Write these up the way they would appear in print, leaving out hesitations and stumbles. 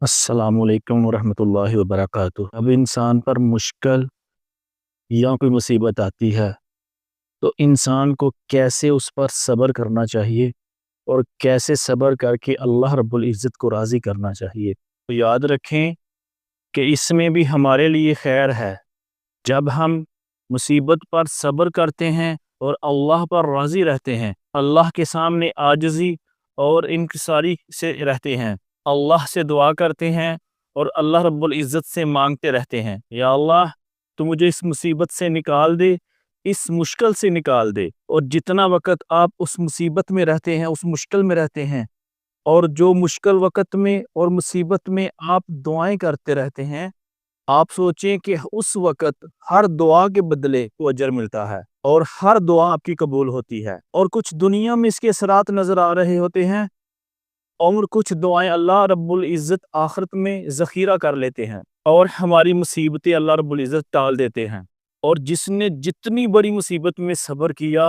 अस्सलामु अलैकुम वरहमतुल्लाहि वबरकातुह। अब इंसान पर मुश्किल या कोई मुसीबत आती है तो इंसान को कैसे उस पर सब्र करना चाहिए और कैसे सब्र करके अल्लाह रब्बुल इज़्ज़त को राज़ी करना चाहिए। तो याद रखें कि इसमें भी हमारे लिए खैर है। जब हम मुसीबत पर सब्र करते हैं और अल्लाह पर राज़ी रहते हैं, अल्लाह के सामने आजिज़ी और इंकिसारी से रहते हैं, अल्लाह से दुआ करते हैं और अल्लाह रब्बुल इज़्ज़त से मांगते रहते हैं, या अल्लाह तू मुझे इस मुसीबत से निकाल दे, इस मुश्किल से निकाल दे। और जितना वक़्त आप उस मुसीबत में रहते हैं, उस मुश्किल में रहते हैं, और जो मुश्किल वक़्त में और मुसीबत में आप दुआएं करते रहते हैं, आप सोचें कि उस वक़्त हर दुआ के बदले को अजर मिलता है और हर दुआ आपकी कबूल होती है। और कुछ दुनिया में इसके असरात नज़र आ रहे होते हैं और कुछ दुआएं अल्लाह रब्बुल इज़्ज़त आखिरत में ज़ख़ीरा कर लेते हैं और हमारी मुसीबतें अल्लाह रब्बुल इज़्ज़त टाल देते हैं। और जिसने जितनी बड़ी मुसीबत में सब्र किया,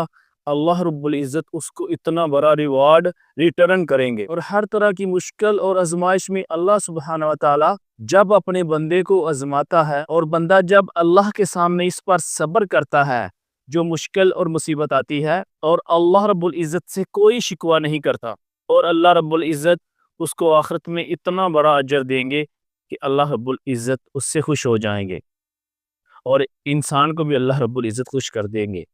अल्लाह रब्बुल इज़्ज़त उसको इतना बड़ा रिवार्ड रिटर्न करेंगे। और हर तरह की मुश्किल और आजमाइश में अल्लाह सुब्हानहू व तआला जब अपने बंदे को आजमाता है और बंदा जब अल्लाह के सामने इस पर सब्र करता है, जो मुश्किल और मुसीबत आती है, और अल्लाह रब्बुल इज़्ज़त से कोई शिकवा नहीं करता, और अल्लाह रब्बुल इज़्ज़त उसको आखिरत में इतना बड़ा अजर देंगे कि अल्लाह रब्बुल इज़्ज़त उससे खुश हो जाएंगे और इंसान को भी अल्लाह रब्बुल इज़्ज़त खुश कर देंगे।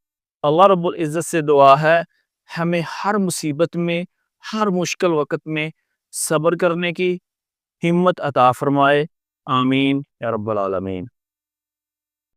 अल्लाह रब्बुल इज़्ज़त से दुआ है हमें हर मुसीबत में, हर मुश्किल वक़्त में सब्र करने की हिम्मत अता फरमाए। आमीन या रब्बल आलमीन।